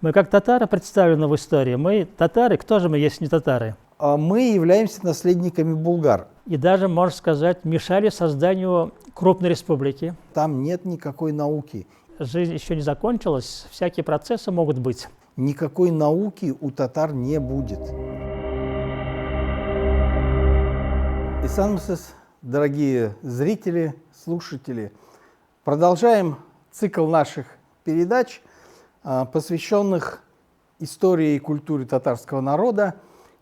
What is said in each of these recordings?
Мы как татары представлены в истории. Мы татары, кто же мы, если не татары? Мы являемся наследниками булгар. И даже, можно сказать, мешали созданию крупной республики. Там нет никакой науки. Жизнь еще не закончилась, всякие процессы могут быть. Никакой науки у татар не будет. Исанмсыз, дорогие зрители, слушатели, продолжаем цикл наших передач, посвященных истории и культуре татарского народа.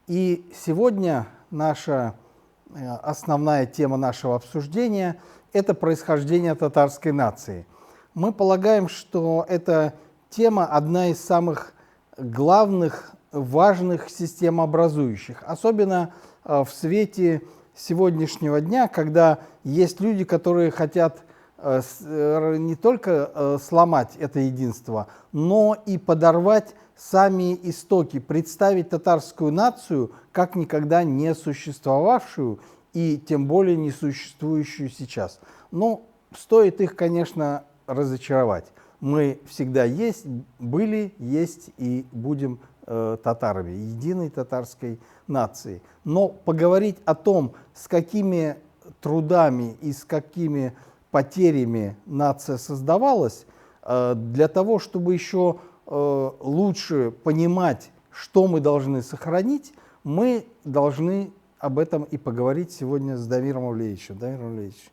И сегодня наша основная тема нашего обсуждения – это происхождение татарской нации. Мы полагаем, что эта тема одна из самых главных, важных системообразующих, особенно в свете сегодняшнего дня, когда есть люди, которые хотят не только сломать это единство, но и подорвать сами истоки, представить татарскую нацию как никогда не существовавшую и тем более не существующую сейчас. Но стоит их, конечно, разочаровать. Мы всегда были, есть и будем татарами, единой татарской нации. Но поговорить о том, с какими трудами и с какими потерями нация создавалась, для того, чтобы еще лучше понимать, что мы должны сохранить, мы должны об этом и поговорить сегодня с Дамиром Авлеевичем. Дамир Авлеевич.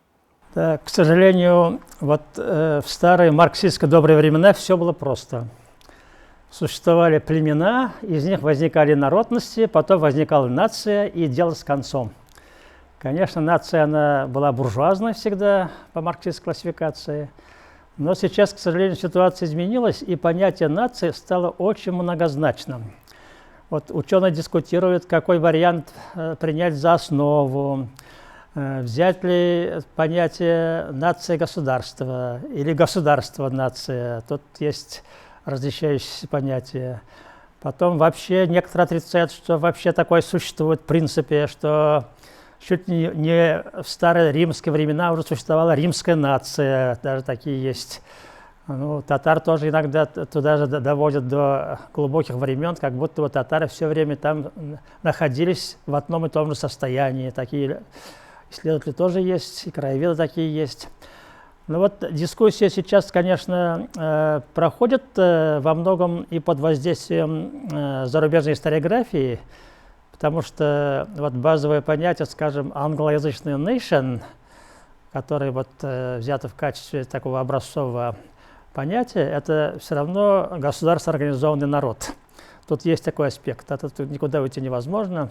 Да, к сожалению, вот в старые марксистско-добрые времена все было просто. Существовали племена, из них возникали народности, потом возникала нация, и дело с концом. Конечно, нация она была буржуазной всегда по марксистской классификации, но сейчас, к сожалению, ситуация изменилась, и понятие нации стало очень многозначным. Вот ученые дискутируют, какой вариант принять за основу, взять ли понятие нация-государство или государство-нация. Тут есть различающиеся понятия. Потом вообще некоторые отрицают, что вообще такое существует в принципе, что чуть не в старые римские времена уже существовала римская нация, даже такие есть. Ну, татар тоже иногда туда же доводят до глубоких времен, как будто вот татары все время там находились в одном и том же состоянии. Такие исследователи тоже есть, и краеведы такие есть. Но вот дискуссия сейчас, конечно, проходит во многом и под воздействием зарубежной историографии, потому что вот базовое понятие, скажем, англоязычный nation, который вот взято в качестве такого образцового понятия, это все равно государственно организованный народ. Тут есть такой аспект, от этого никуда уйти невозможно.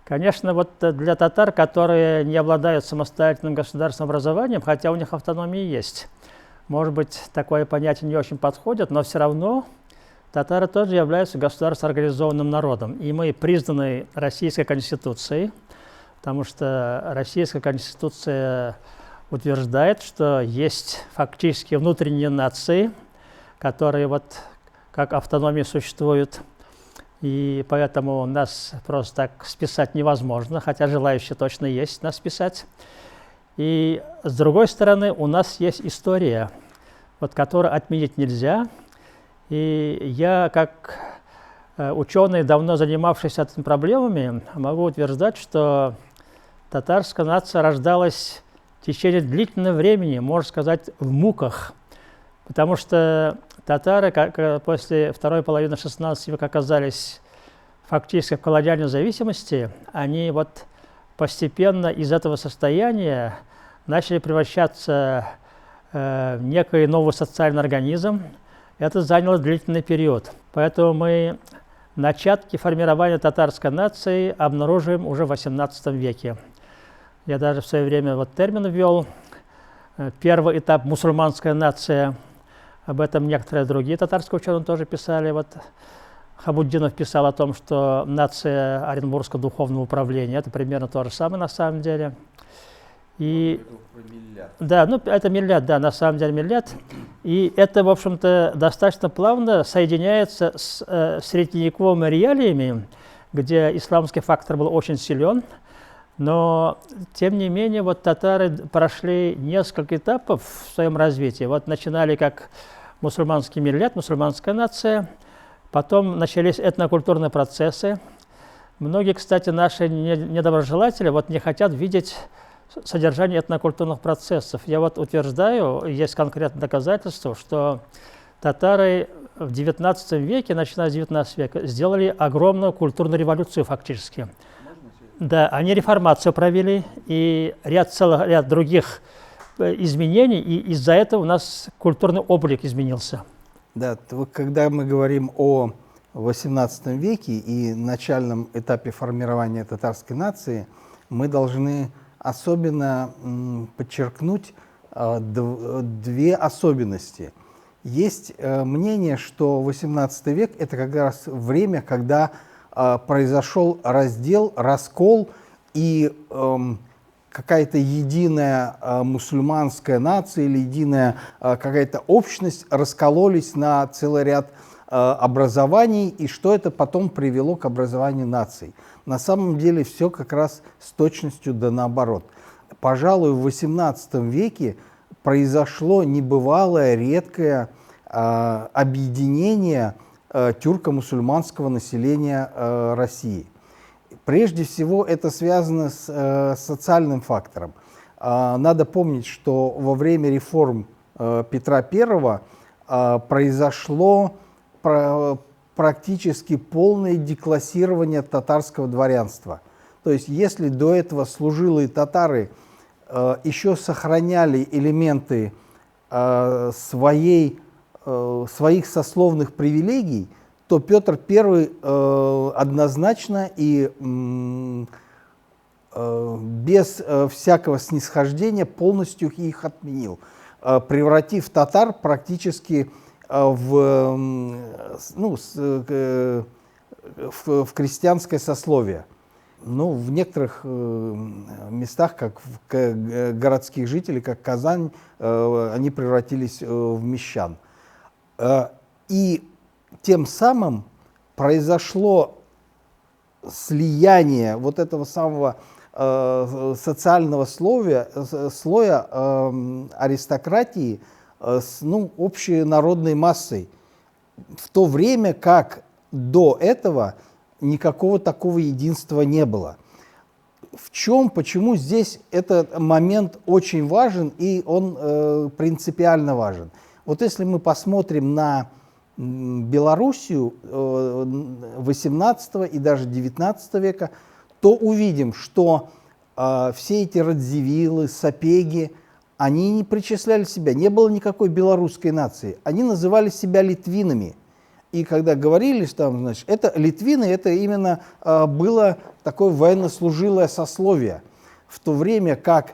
Конечно, вот для татар, которые не обладают самостоятельным государственным образованием, хотя у них автономия есть, может быть, такое понятие не очень подходит, но все равно татары тоже являются государственно организованным народом. И мы признаны Российской Конституцией, потому что Российская Конституция утверждает, что есть фактически внутренние нации, которые вот как автономии существуют. И поэтому нас просто так списать невозможно, хотя желающие точно есть нас списать. И с другой стороны, у нас есть история, вот, которую отменить нельзя. И я, как ученый, давно занимавшийся этими проблемами, могу утверждать, что татарская нация рождалась в течение длительного времени, можно сказать, в муках. Потому что татары, как после второй половины XVI века оказались фактически в колониальной зависимости, они вот постепенно из этого состояния начали превращаться в некий новый социальный организм. Это заняло длительный период. Поэтому мы начатки формирования татарской нации обнаруживаем уже в XVIII веке. Я даже в свое время вот термин ввел. Первый этап – мусульманская нация. Об этом некоторые другие татарские ученые тоже писали. Вот Хабуддинов писал о том, что нация Оренбургского духовного управления – это примерно то же самое на самом деле. И, да, ну это миллят, да, на самом деле миллят. И это, в общем-то, достаточно плавно соединяется с средневековыми реалиями, где исламский фактор был очень силен. Но, тем не менее, вот татары прошли несколько этапов в своем развитии. Вот начинали как мусульманский миллят, мусульманская нация. Потом начались этнокультурные процессы. Многие, кстати, наши недоброжелатели вот не хотят видеть содержание этнокультурных процессов. Я вот утверждаю, есть конкретные доказательства, что татары в XIX веке, начиная с XIX века, сделали огромную культурную революцию фактически. Да, они реформацию провели и целый ряд других изменений, и из-за этого у нас культурный облик изменился. Да, когда мы говорим о XVIII веке и начальном этапе формирования татарской нации, мы должны особенно подчеркнуть две особенности. Есть мнение, что XVIII век – это как раз время, когда произошел раскол, и какая-то единая мусульманская нация или единая какая-то общность раскололись на целый ряд образований, и что это потом привело к образованию наций. На самом деле все как раз с точностью да наоборот. Пожалуй, в XVIII веке произошло небывалое, редкое объединение тюрко-мусульманского населения России. Прежде всего, это связано с социальным фактором. Надо помнить, что во время реформ Петра I произошло практически полное деклассирование татарского дворянства. То есть, если до этого служилые татары еще сохраняли элементы своих сословных привилегий, то Петр I однозначно и без всякого снисхождения полностью их отменил, превратив татар практически в крестьянское сословие. Ну, в некоторых местах, как городских жителей, как Казань, они превратились в мещан. И тем самым произошло слияние вот этого самого социального слоя аристократии с общей народной массой, в то время как до этого никакого такого единства не было. Почему здесь этот момент очень важен, и он принципиально важен? Вот если мы посмотрим на Белоруссию XVIII и даже XIX века, то увидим, что все эти радзивиллы, сапеги, они не причисляли себя, не было никакой белорусской нации, они называли себя литвинами. И когда говорили, что значит, это литвины, это именно было такое военнослужилое сословие, в то время как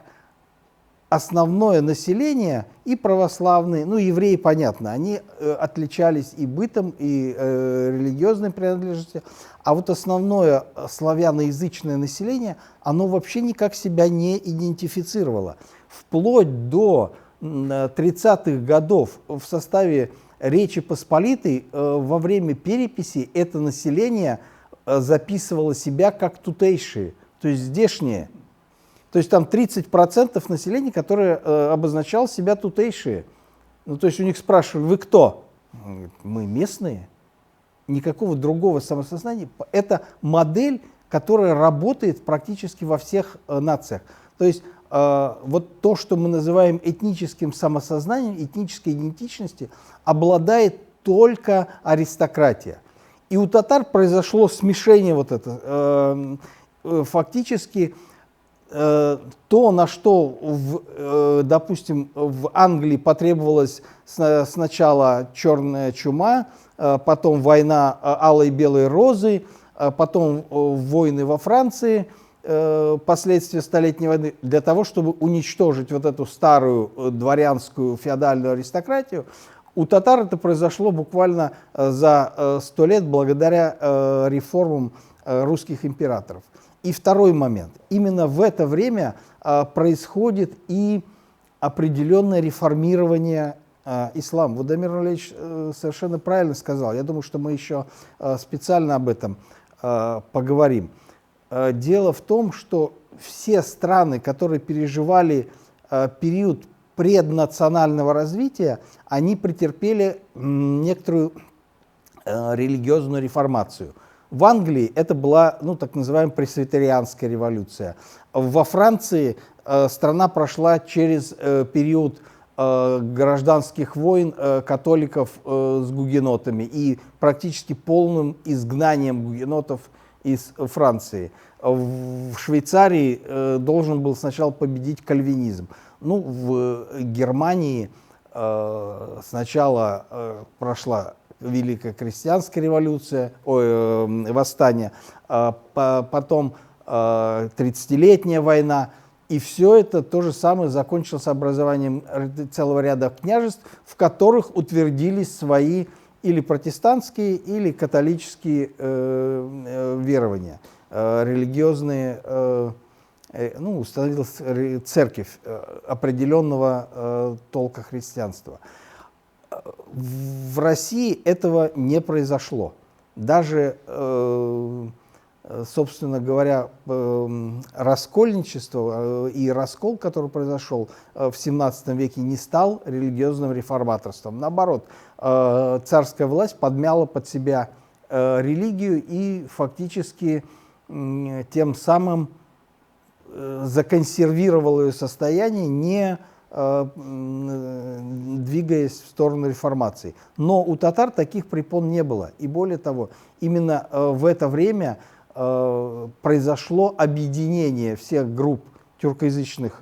основное население, и православные, евреи, понятно, они отличались и бытом, и религиозной принадлежностью, а вот основное славяноязычное население, оно вообще никак себя не идентифицировало. Вплоть до 30-х годов в составе Речи Посполитой во время переписи это население записывало себя как тутейшие, то есть здешние. То есть там 30% населения, которое обозначало себя тутейшие. То есть у них спрашивали, вы кто? Мы местные. Никакого другого самосознания. Это модель, которая работает практически во всех нациях. То есть вот то, что мы называем этническим самосознанием, этнической идентичностью, обладает только аристократия. И у татар произошло смешение вот это. Фактически то, на что, допустим, в Англии потребовалась сначала черная чума, потом война алой и белой розы, потом войны во Франции, последствия Столетней войны, для того, чтобы уничтожить вот эту старую дворянскую феодальную аристократию, у татар это произошло буквально за 100 лет благодаря реформам русских императоров. И второй момент. Именно в это время происходит и определенное реформирование ислама. Вот Дамир Валерьевич совершенно правильно сказал. Я думаю, что мы еще специально об этом поговорим. Дело в том, что все страны, которые переживали период преднационального развития, они претерпели некоторую религиозную реформацию. В Англии это была, ну, так называемая пресвитерианская революция. Во Франции страна прошла через период гражданских войн католиков с гугенотами и практически полным изгнанием гугенотов из Франции. В Швейцарии должен был сначала победить кальвинизм. Ну, в Германии сначала прошла Великая крестьянская революция, восстание, потом 30-летняя война. И все это то же самое закончилось образованием целого ряда княжеств, в которых утвердились свои или протестантские, или католические верования, религиозные, ну, установилась церковь определенного толка христианства. В России этого не произошло. Даже, собственно говоря, раскольничество и раскол, который произошел в XVII веке, не стал религиозным реформаторством. Наоборот, царская власть подмяла под себя религию и фактически тем самым законсервировала ее состояние, не двигаясь в сторону реформации. Но у татар таких препон не было. И более того, именно в это время произошло объединение всех групп тюркоязычного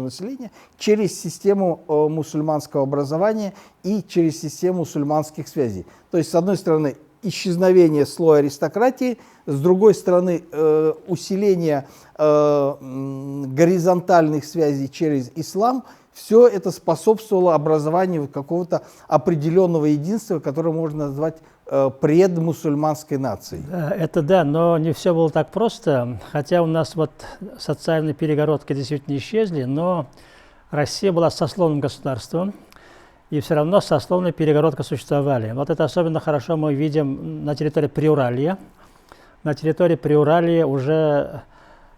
населения через систему мусульманского образования и через систему мусульманских связей. То есть, с одной стороны, исчезновение слоя аристократии, с другой стороны, усиление горизонтальных связей через ислам. Все это способствовало образованию какого-то определенного единства, которое можно назвать предмусульманской нацией. Да, это да, но не все было так просто. Хотя у нас вот социальные перегородки действительно исчезли, но Россия была сословным государством, и все равно сословные перегородки существовали. Вот это особенно хорошо мы видим на территории Приуралья. На территории Приуралья уже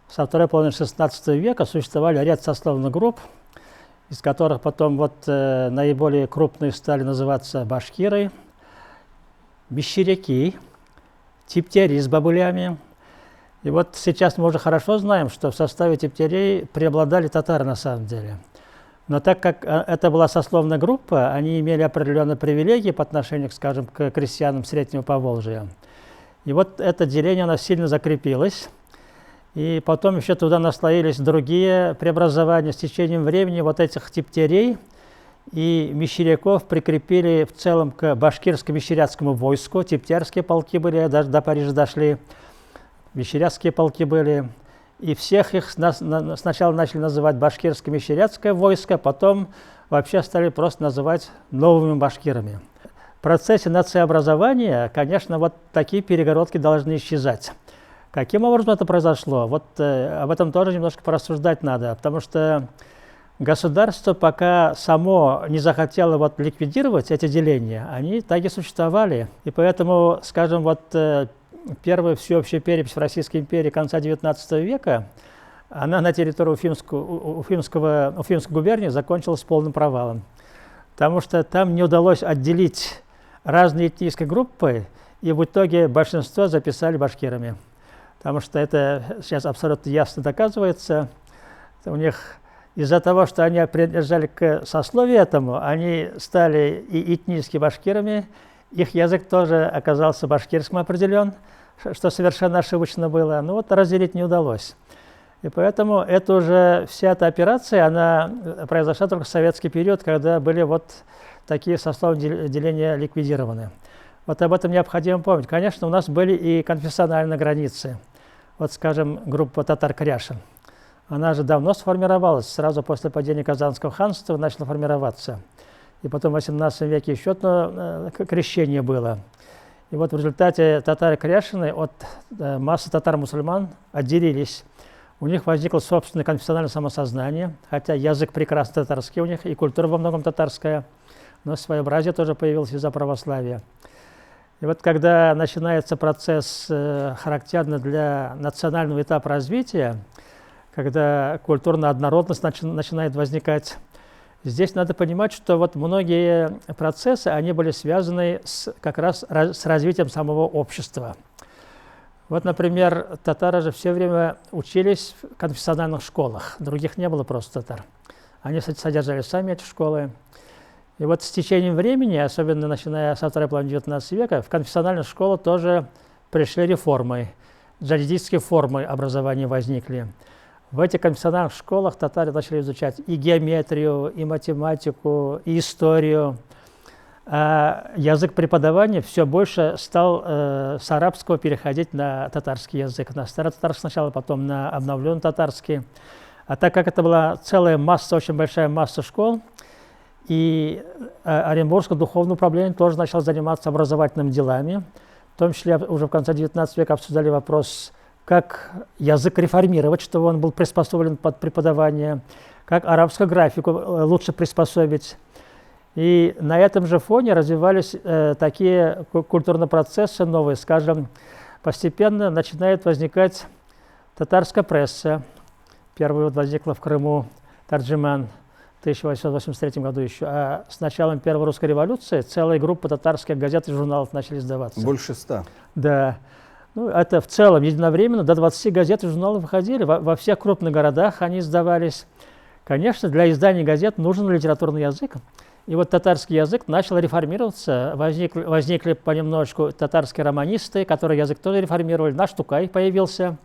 со второй половины XVI века существовали ряд сословных групп, из которых потом вот наиболее крупные стали называться башкиры, мещеряки, типтяри с бабулями. И вот сейчас мы уже хорошо знаем, что в составе типтярей преобладали татары на самом деле. Но так как это была сословная группа, они имели определенные привилегии по отношению, скажем, к крестьянам Среднего Поволжья. И вот это деление, оно сильно закрепилось. И потом еще туда наслоились другие преобразования. С течением времени вот этих типтярей и мещеряков прикрепили в целом к башкирско-мещерятскому войску. Типтярские полки были, даже до Парижа дошли, мещерятские полки были. И всех их сначала начали называть башкирско-мещерятское войско, потом вообще стали просто называть новыми башкирами. В процессе нациеобразования, конечно, вот такие перегородки должны исчезать. Каким образом это произошло? Вот об этом тоже немножко порассуждать надо, потому что государство пока само не захотело вот ликвидировать эти деления, они так и существовали. И поэтому, скажем, вот первая всеобщая перепись в Российской империи конца XIX века, она на территории Уфимской губернии закончилась полным провалом. Потому что там не удалось отделить разные этнические группы, и в итоге большинство записали башкирами. Потому что это сейчас абсолютно ясно доказывается. У них из-за того, что они принадлежали к сословию этому, они стали и этнически башкирами, их язык тоже оказался башкирским определен, что совершенно ошибочно было. Но вот разделить не удалось. И поэтому это уже вся эта операция, она произошла только в советский период, когда были вот такие сословные деления ликвидированы. Вот об этом необходимо помнить. Конечно, у нас были и конфессиональные границы. Вот, скажем, группа татар-кряшин. Она же давно сформировалась, сразу после падения Казанского ханства начала формироваться. И потом в XVIII веке еще одно крещение было. И вот в результате татары-кряшины от массы татар-мусульман отделились. У них возникло собственное конфессиональное самосознание, хотя язык прекрасно татарский у них, и культура во многом татарская, но своеобразие тоже появилось из-за православия. И вот когда начинается процесс, характерный для национального этапа развития, когда культурная однородность начинает возникать, Здесь надо понимать, что вот многие процессы, они были связаны как раз с развитием самого общества. Вот, например, татары же все время учились в конфессиональных школах, других не было просто татар. Они содержали сами эти школы. И вот с течением времени, особенно начиная со второй половины XIX века, в конфессиональных школах тоже пришли реформы, джадидистские формы образования возникли. В этих конфессиональных школах татары начали изучать и геометрию, и математику, и историю. А язык преподавания все больше стал с арабского переходить на татарский язык. На старотатарский сначала, потом на обновленный татарский. А так как это была целая масса, очень большая масса школ, и Оренбургское духовное управление тоже начало заниматься образовательными делами. В том числе уже в конце XIX века обсуждали вопрос, как язык реформировать, чтобы он был приспособлен под преподавание, как арабскую графику лучше приспособить. И на этом же фоне развивались такие культурные процессы новые. Скажем, постепенно начинает возникать татарская пресса. Первая возникла в Крыму, Тарджиман, в 1883 году еще. А с началом Первой русской революции целая группа татарских газет и журналов начали издаваться. Больше 100. Да. Ну, это в целом единовременно до 20 газет и журналов выходили. Во всех крупных городах они издавались. Конечно, для издания газет нужен литературный язык. И вот татарский язык начал реформироваться. Возникли понемножку татарские романисты, которые язык тоже реформировали. Наш Тукай появился.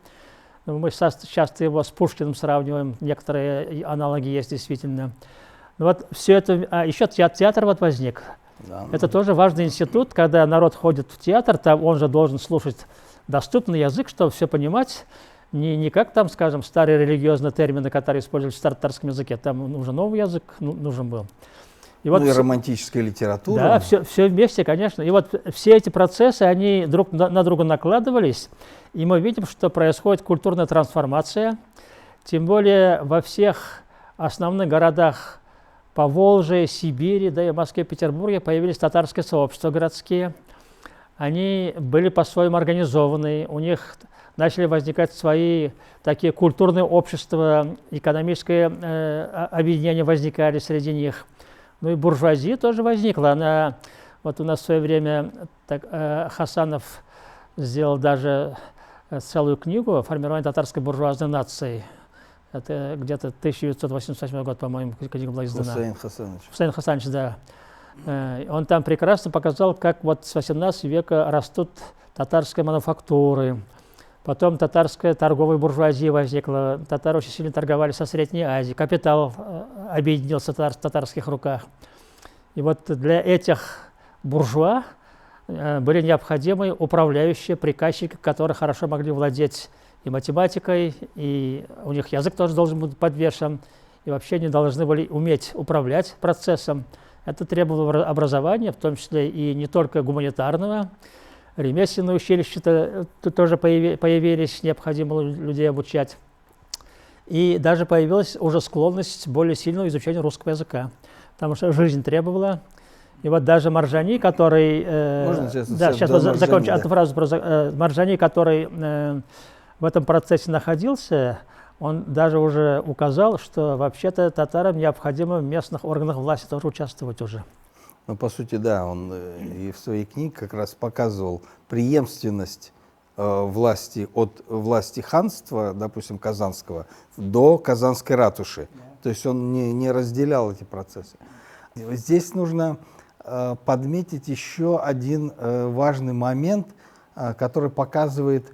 Мы часто его с Пушкиным сравниваем. Некоторые аналоги есть действительно. Но вот все это... А еще театр вот возник. Да. Это тоже важный институт. Когда народ ходит в театр, там он же должен слушать доступный язык, чтобы все понимать. Не как там, скажем, старые религиозные термины, которые использовались в старотатарском языке. Там уже новый язык нужен был. И вот и романтическая литература. Да, все вместе, конечно. И вот все эти процессы, они друг на друга накладывались, и мы видим, что происходит культурная трансформация. Тем более во всех основных городах Поволжья, Сибири, да и в Москве, Петербурге появились татарские сообщества городские. Они были по-своему организованы, у них начали возникать свои такие культурные общества, экономические объединения возникали среди них. Ну и буржуазия тоже возникла. Она, вот у нас в свое время Хасанов сделал даже целую книгу «Формирование татарской буржуазной нации». Это где-то 1988 год, по-моему, книга была издана. Хусейн Хасанович. Хусейн Хасанович, да. Он там прекрасно показал, как вот с 18 века растут татарские мануфактуры. Потом татарская торговая буржуазия возникла. Татары очень сильно торговали со Средней Азией. Капитал объединился в татарских руках. И вот для этих буржуа были необходимы управляющие, приказчики, которые хорошо могли владеть и математикой, и у них язык тоже должен быть подвешен, и вообще они должны были уметь управлять процессом. Это требовало образования, в том числе и не только гуманитарного. Ремесленные училища тоже появились, необходимо людей обучать. И даже появилась уже склонность более сильного изучения русского языка, потому что жизнь требовала. И вот даже Маржани, который... сейчас закончу эту фразу про Маржани, который в этом процессе находился, он даже уже указал, что вообще-то татарам необходимо в местных органах власти тоже участвовать уже. Ну, по сути, да, он и в своей книге как раз показывал преемственность власти от власти ханства, допустим, Казанского, до Казанской ратуши. То есть он не разделял эти процессы. Здесь нужно подметить еще один важный момент, который показывает,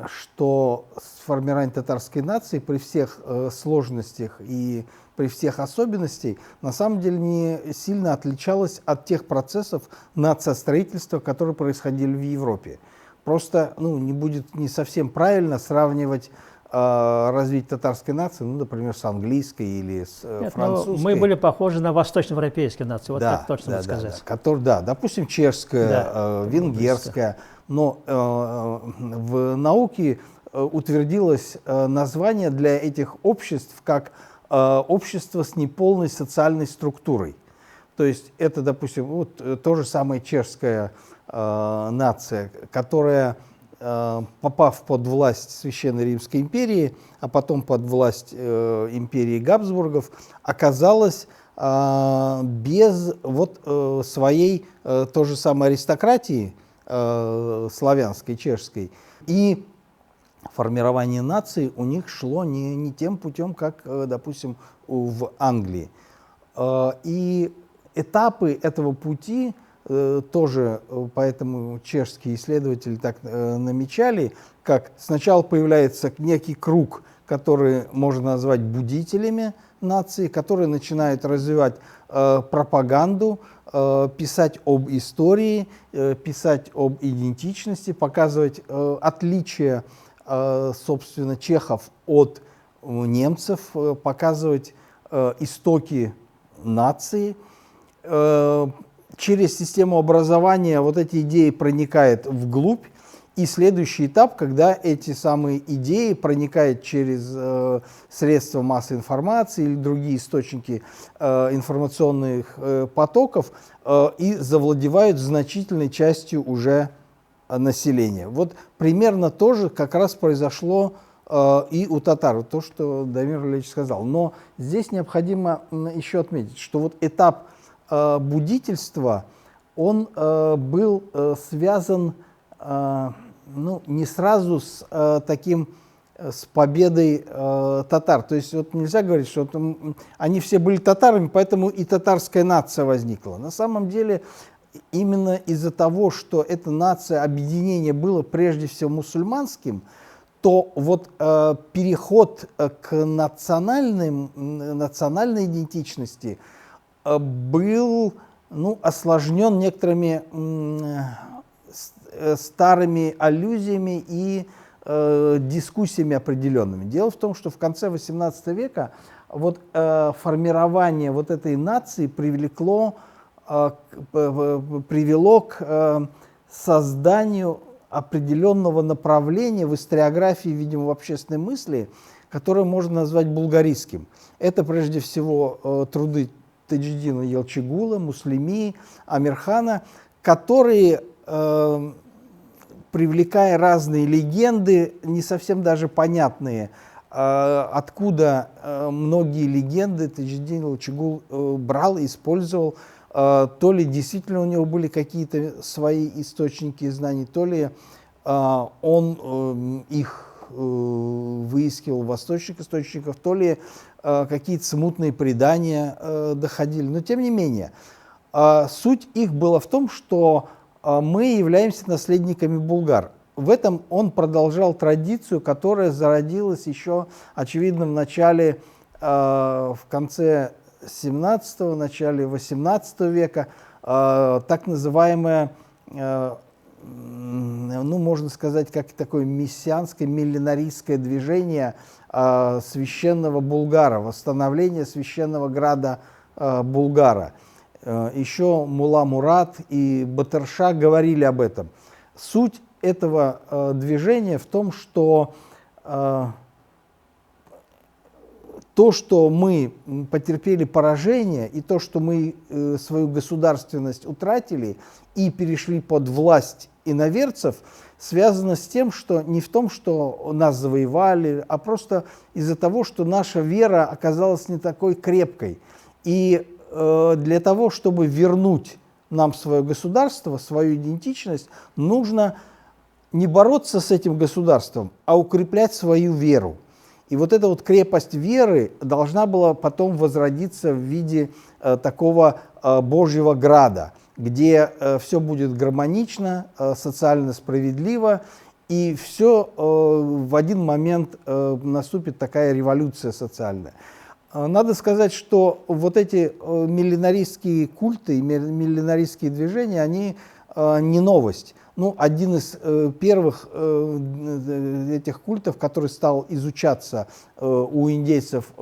что формирование татарской нации при всех сложностях и при всех особенностях на самом деле не сильно отличалось от тех процессов нациостроительства, которые происходили в Европе. Просто не будет не совсем правильно сравнивать развитие татарской нации, например, с английской или с французской. Мы были похожи на восточноевропейские нации, вот так точно можно сказать. Допустим, чешская, венгерская. Но в науке утвердилось название для этих обществ как общество с неполной социальной структурой. То есть это, допустим, то же самое чешская нация, которая, попав под власть Священной Римской империи, а потом под власть империи Габсбургов, оказалась без вот своей той же самой аристократии славянской, чешской. И формирование нации у них шло не тем путем, как, допустим, в Англии. И этапы этого пути тоже, поэтому чешские исследователи так намечали, как сначала появляется некий круг, который можно назвать будителями нации, которые начинают развивать пропаганду, писать об истории, писать об идентичности, показывать отличия, собственно, чехов от немцев, показывать истоки нации. Через систему образования вот эти идеи проникают вглубь. И следующий этап, когда эти самые идеи проникают через средства массовой информации или другие источники информационных потоков и завладевают значительной частью уже населения. Вот примерно то же как раз произошло и у татар, то, что Дамир Валерьевич сказал. Но здесь необходимо еще отметить, что вот этап будительства, он был связан не сразу с с победой татар. То есть вот нельзя говорить, что они все были татарами, поэтому и татарская нация возникла. На самом деле именно из-за того, что эта нация, объединение было прежде всего мусульманским, то вот переход к национальной идентичности был осложнен некоторыми старыми аллюзиями и дискуссиями определенными. Дело в том, что в конце XVIII века вот формирование вот этой нации привело к созданию определенного направления в историографии, видимо, в общественной мысли, которое можно назвать булгаристским. Это прежде всего труды Таджиддина Елчигула, Муслими, Амирхана, которые, привлекая разные легенды, не совсем даже понятные, откуда многие легенды Таджиддин Елчигул брал и использовал, то ли действительно у него были какие-то свои источники знаний, то ли он их выискивал в восточных источниках, то ли какие-то смутные предания доходили. Но тем не менее, суть их была в том, что мы являемся наследниками булгар. В этом он продолжал традицию, которая зародилась еще, очевидно, в начале, в конце 17-го, начале 18 века, так называемое, можно сказать, как такое мессианское, миллинаристское движение священного Булгара, восстановление священного града Булгара. Еще Мулла Мурат и Батырша говорили об этом. Суть этого движения в том, что то, что мы потерпели поражение, и то, что мы свою государственность утратили и перешли под власть иноверцев, связано с тем, что не в том, что нас завоевали, а просто из-за того, что наша вера оказалась не такой крепкой. И для того, чтобы вернуть нам свое государство, свою идентичность, нужно не бороться с этим государством, а укреплять свою веру. И вот эта вот крепость веры должна была потом возродиться в виде такого Божьего града, где все будет гармонично, социально справедливо, и все в один момент наступит такая революция социальная. Надо сказать, что вот эти миллинаристские культы, миллинаристские движения, они не новость. Один из первых этих культов, который стал изучаться у индейцев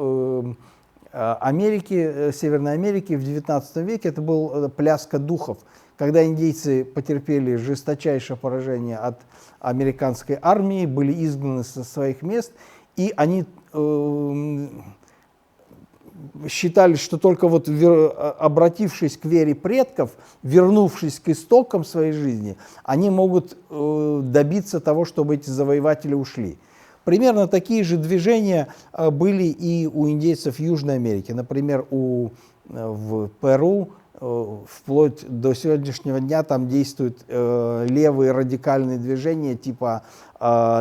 Америки, Северной Америки в XIX веке, это был пляска духов, когда индейцы потерпели жесточайшее поражение от американской армии, были изгнаны со своих мест, и они считали, что только вот обратившись к вере предков, вернувшись к истокам своей жизни, они могут добиться того, чтобы эти завоеватели ушли. Примерно такие же движения были и у индейцев Южной Америки. Например, у в Перу, вплоть до сегодняшнего дня там действуют левые радикальные движения типа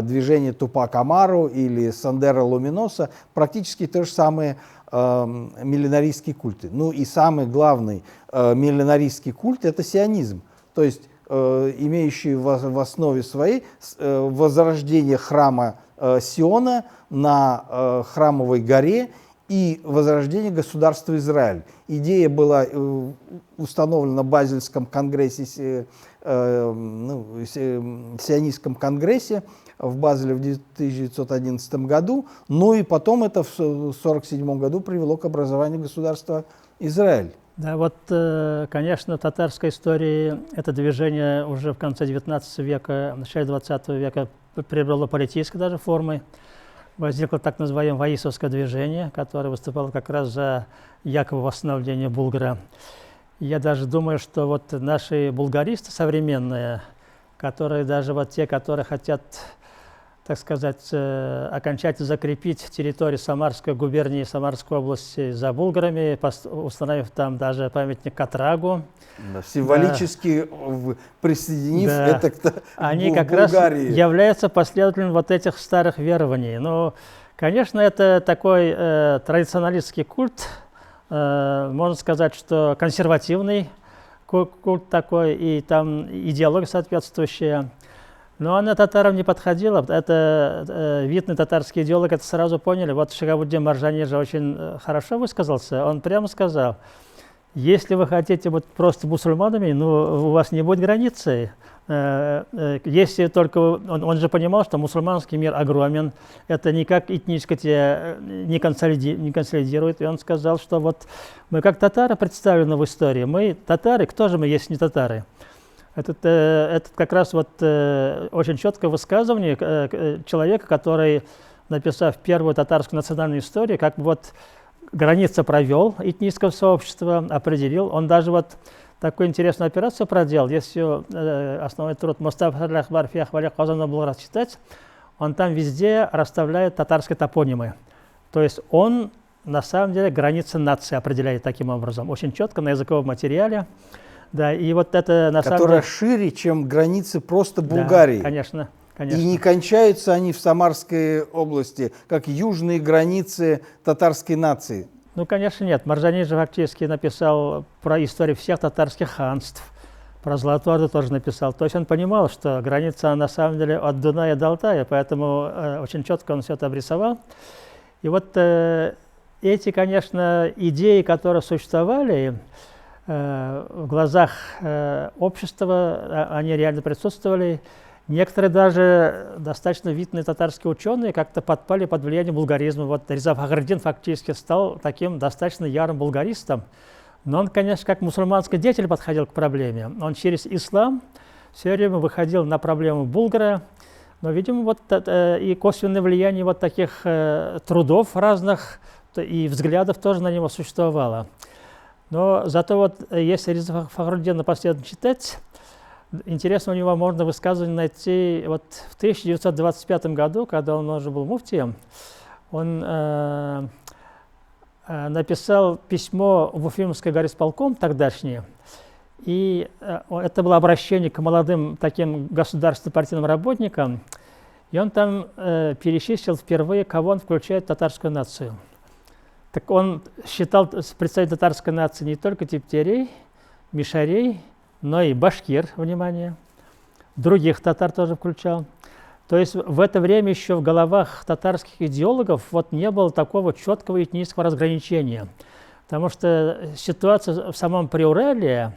движения Тупак Амару или Сандера Луминоса, практически то же самое миллинаристские культы. Ну и самый главный миллинаристский культ – это сионизм, то есть имеющий в основе своей возрождение храма Сиона на Храмовой горе и возрождение государства Израиль. Идея была установлена в Базельском конгрессе, сионистском конгрессе в Базеле в 1911 году, ну и потом это в 1947 году привело к образованию государства Израиль. Да, вот, конечно, в татарской истории это движение уже в конце XIX века, в начале XX века приобрело политической даже формы. Возникло так называемое Ваисовское движение, которое выступало как раз за якобы восстановление Булгара. Я даже думаю, что вот наши булгаристы современные, которые даже вот те, которые хотят, так сказать, окончательно закрепить территорию Самарской губернии, Самарской области за булгарами, установив там даже памятник Катрагу. Да, символически присоединив это к они как раз являются последователями вот этих старых верований. Ну, конечно, это такой традиционалистский культ, можно сказать, что консервативный культ такой, и там идеология соответствующая. Но она татарам не подходила. Это видный татарский идеолог, это сразу поняли. Вот Шихабуддин Маржани же очень хорошо высказался. Он прямо сказал: если вы хотите быть просто мусульманами, ну, у вас не будет границы. Если только... Он же понимал, что мусульманский мир огромен, это никак этнически тебя не консолидирует. И он сказал, что вот мы как татары представлены в истории. Мы татары, кто же мы, если не татары? Это как раз вот очень четкое высказывание человека, который, написав первую татарскую национальную историю, как бы вот границы провел этнического сообщества, определил. Он даже вот такую интересную операцию проделал. Если основной труд Мустафа Ахбар фи ахвали Казана Булгар читать, он там везде расставляет татарские топонимы. То есть он на самом деле границы нации определяет таким образом, очень четко на языковом материале. Да, и вот это на самом деле... шире, чем границы просто Булгарии. Да, конечно, конечно. И не кончаются они в Самарской области, как южные границы татарской нации. Ну, конечно, нет. Маржани же фактически написал про историю всех татарских ханств. Про Золотую Орду тоже написал. То есть он понимал, что граница на самом деле от Дуная до Алтая, поэтому очень четко он все это обрисовал. И вот эти, конечно, идеи, которые существовали, в глазах общества, они реально присутствовали. Некоторые даже достаточно видные татарские ученые как-то подпали под влияние булгаризма. Вот Реза Фахриддин фактически стал таким достаточно ярым булгаристом. Но он, конечно, как мусульманский деятель подходил к проблеме. Он через ислам все время выходил на проблему Булгара. Но, видимо, вот и косвенное влияние вот таких трудов разных и взглядов тоже на него существовало. Но зато вот если Реза Фахриддина напоследок читать, интересно, у него можно высказывание найти. Вот в 1925 году, когда он уже был муфтием, он написал письмо в Уфимский горисполком тогдашний, и это было обращение к молодым таким государственным партийным работникам, и он там перечислил впервые, кого он включает в татарскую нацию. Так он считал представителей татарской нации не только типтерей, мишарей, но и башкир, внимание, других татар тоже включал. То есть в это время еще в головах татарских идеологов вот не было такого четкого этнического разграничения. Потому что ситуация в самом Приурале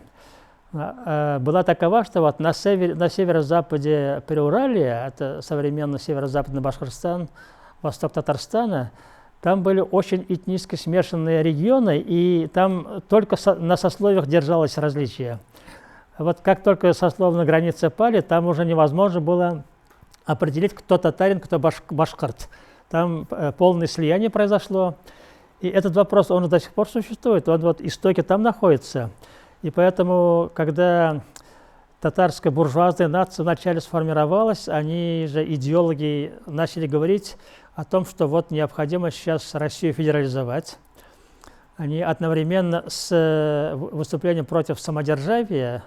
была такова, что вот на северо-западе Приуралия, это современный северо-западный Башкортостан, восток Татарстана, там были очень этнически смешанные регионы, и там только на сословиях держалось различие. Вот как только сословные границы пали, там уже невозможно было определить, кто татарин, кто башкирт. Там полное слияние произошло. И этот вопрос, он до сих пор существует, он вот истоки там находятся. И поэтому, когда татарская буржуазная нация вначале сформировалась, они же, идеологи, начали говорить о том, что вот необходимо сейчас Россию федерализовать. они одновременно с выступлением против самодержавия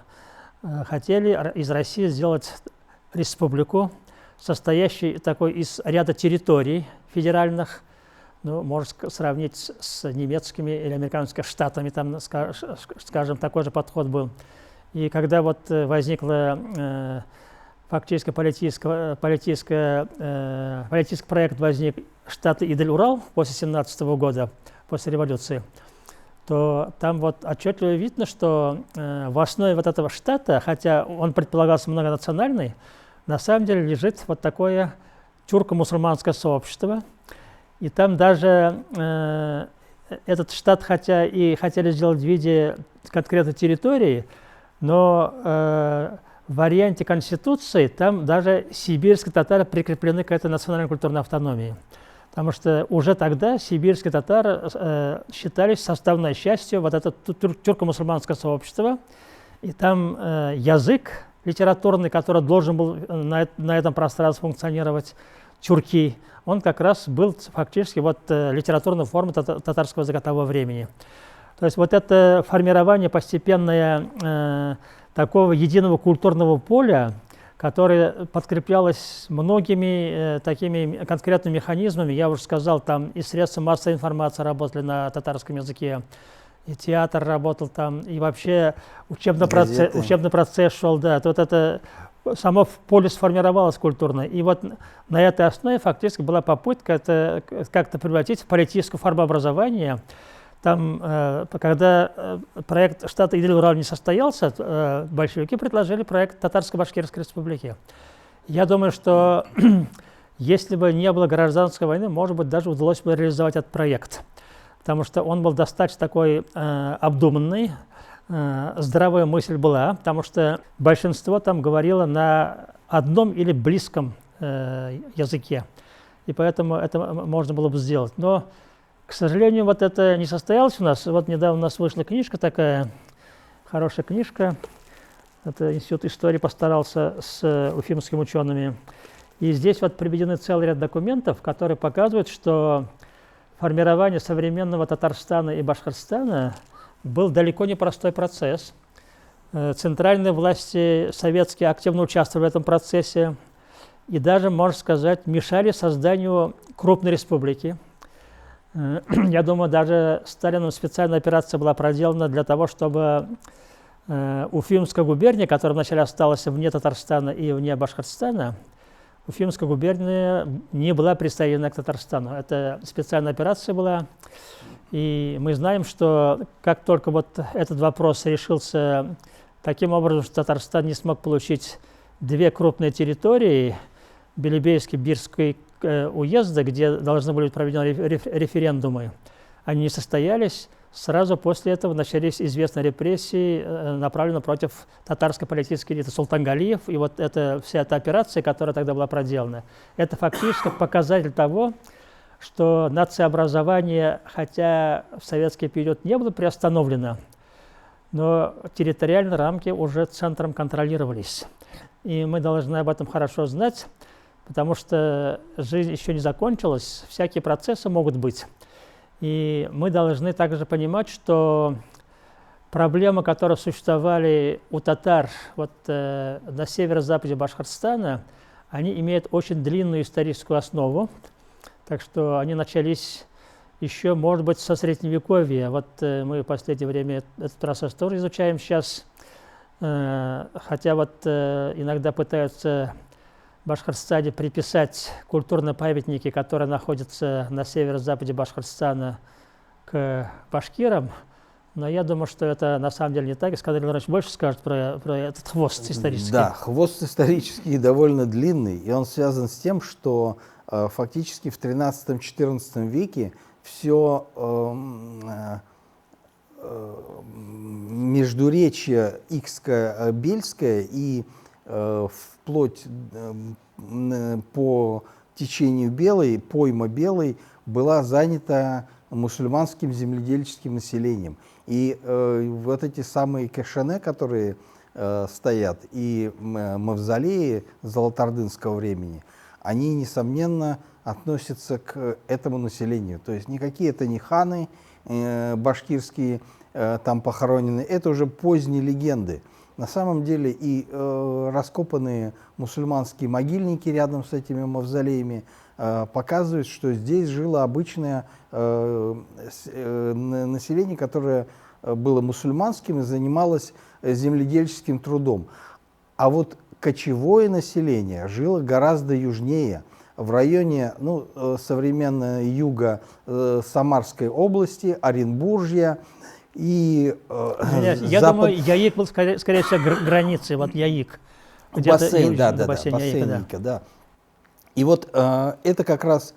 хотели из России сделать республику, состоящую из ряда территорий федеральных, ну, можно сравнить с немецкими или американскими штатами, там, скажем, такой же подход был. И когда вот возникла фактически политический проект возник штаты Идель-Урал после 17 года, после революции, то там вот отчетливо видно, что в основе вот этого штата, хотя он предполагался многонациональный, на самом деле лежит вот такое тюрко-мусульманское сообщество. И там даже этот штат, хотя и хотели сделать в виде конкретной территории, но в варианте Конституции там даже сибирские татары прикреплены к этой национальной культурной автономии. Потому что уже тогда сибирские татары считались составной частью вот этого тюрко-мусульманского сообщества. И там язык литературный, который должен был на этом пространстве функционировать, тюрки, он как раз был фактически вот литературной формой татарского языка того времени. То есть вот это формирование постепенное такого единого культурного поля, которое подкреплялось многими такими конкретными механизмами. Я уже сказал, там и средства массовой информации работали на татарском языке, и театр работал там, и вообще учебный процесс шел, да. Вот это само поле сформировалось культурно. И вот на этой основе фактически была попытка это как-то превратить в политическую форму образования. Там, когда проект штата Идель-Урал не состоялся, большевики предложили проект Татарско-Башкирской республики. Я думаю, что если бы не было гражданской войны, может быть, даже удалось бы реализовать этот проект. Потому что он был достаточно такой обдуманный, здравая мысль была, потому что большинство там говорило на одном или близком языке. И поэтому это можно было бы сделать. Но, к сожалению, вот это не состоялось у нас. Вот недавно у нас вышла книжка такая, хорошая книжка. Это Институт истории постарался с уфимскими учеными. И здесь вот приведены целый ряд документов, которые показывают, что формирование современного Татарстана и Башкортостана был далеко не простой процесс. Центральные власти советские активно участвовали в этом процессе и даже, можно сказать, мешали созданию крупной республики. Я думаю, даже Сталином специальная операция была проделана для того, чтобы Уфимская губерния, которая вначале осталась вне Татарстана и вне Башкортостана, Уфимская губерния не была присоединена к Татарстану. Это специальная операция была. И мы знаем, что как только вот этот вопрос решился таким образом, что Татарстан не смог получить две крупные территории, Белебейский, Бирский уезда, где должны были быть проведены референдумы, они не состоялись. Сразу после этого начались известные репрессии, направленные против татарской политической элиты Султангалиев. И вот вся эта операция, которая тогда была проделана, это фактически показатель того, что нациеобразование, хотя в советский период не было приостановлено, но территориальные рамки уже центром контролировались. И мы должны об этом хорошо знать, потому что жизнь еще не закончилась, всякие процессы могут быть. И мы должны также понимать, что проблемы, которые существовали у татар вот, на северо-западе Башкортостана, они имеют очень длинную историческую основу. Так что они начались еще, может быть, со Средневековья. Вот мы в последнее время этот процесс тоже изучаем сейчас. Хотя вот иногда пытаются в Башкортостане приписать культурные памятники, которые находятся на северо-западе Башкортостана, к башкирам. Но я думаю, что это на самом деле не так. Искандер Иванович больше скажет про этот хвост исторический. Да, хвост исторический довольно длинный, и он связан с тем, что фактически в XIII-XIV веке все междуречье Икское, Бельское и вплоть по течению Белой, пойма Белой была занята мусульманским земледельческим населением. И вот эти самые кашане, которые стоят, и мавзолеи золотоордынского времени, они, несомненно, относятся к этому населению. То есть никакие это не ханы, башкирские там похоронены, это уже поздние легенды. На самом деле и раскопанные мусульманские могильники рядом с этими мавзолеями показывают, что здесь жило обычное население, которое было мусульманским и занималось земледельческим трудом. А вот кочевое население жило гораздо южнее, в районе современного юга Самарской области, Оренбуржья. И, я думаю, Яик был, скорее всего, границей, вот Яик. Бассейн, бассейника, да. И вот это как раз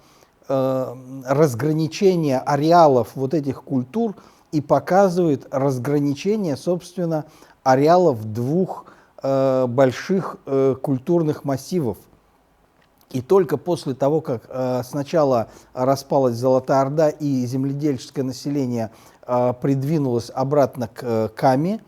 разграничение ареалов вот этих культур и показывает разграничение, собственно, ареалов двух больших культурных массивов. И только после того, как сначала распалась Золотая Орда и земледельческое население придвинулось обратно к Каме,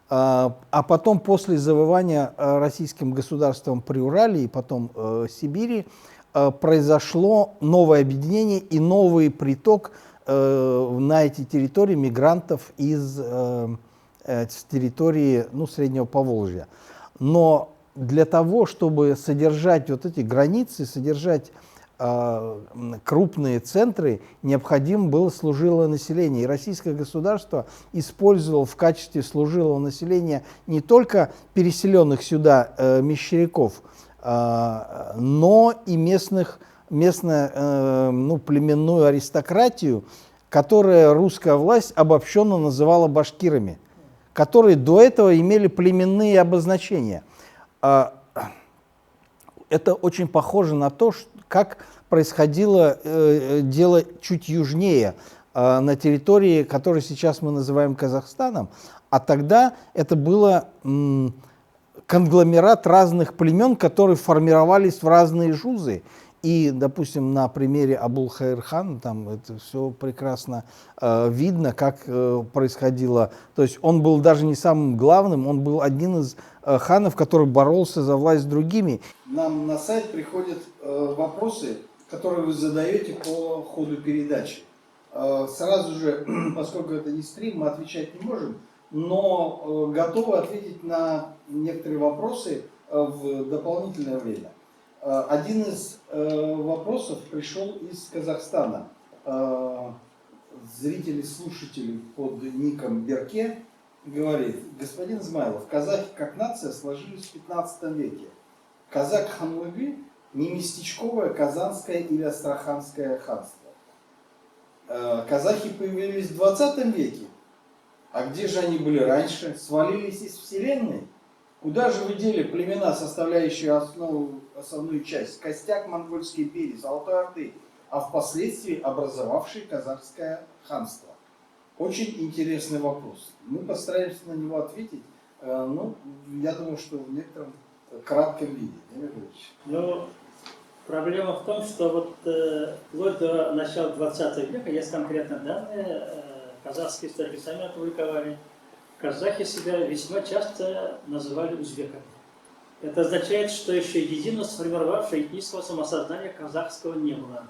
а потом после завоевания российским государством Приуралья и потом Сибири произошло новое объединение и новый приток на эти территории мигрантов из территории Среднего Поволжья. Но для того, чтобы содержать вот эти границы, содержать крупные центры, необходимо было служилое население. И российское государство использовало в качестве служилого населения не только переселенных сюда мещеряков, но и местную племенную аристократию, которая русская власть обобщенно называла башкирами, которые до этого имели племенные обозначения. Это очень похоже на то, как происходило дело чуть южнее, на территории, которую сейчас мы называем Казахстаном, а тогда это было конгломерат разных племен, которые формировались в разные жузы. И, допустим, на примере Абул-Хайр-хана там это все прекрасно видно, как происходило. То есть он был даже не самым главным, он был один из ханов, который боролся за власть с другими. Нам на сайт приходят вопросы, которые вы задаете по ходу передачи. Сразу же, поскольку это не стрим, мы отвечать не можем, но готовы ответить на некоторые вопросы в дополнительное время. Один из вопросов пришел из Казахстана. Зрители, слушатели под ником Берке говорит: господин Измайлов, казахи как нация сложились в 15 веке. Казак ханлыгы не местечковое казанское или астраханское ханство. Казахи появились в 20 веке. А где же они были раньше? Свалились из вселенной? Куда же вы дели племена, составляющие основную часть, костяк Монгольской империи, Золотой Орды, а впоследствии образовавшие казахское ханство? Очень интересный вопрос. Мы постараемся на него ответить, я думаю, что в некотором кратком виде. Ну, проблема в том, что вот вплоть до начала 20 века, есть конкретно данные, казахские историки сами опубликовали, казахи себя весьма часто называли узбеками. Это означает, что еще едино сформировавшего этнического самосознания казахского не было.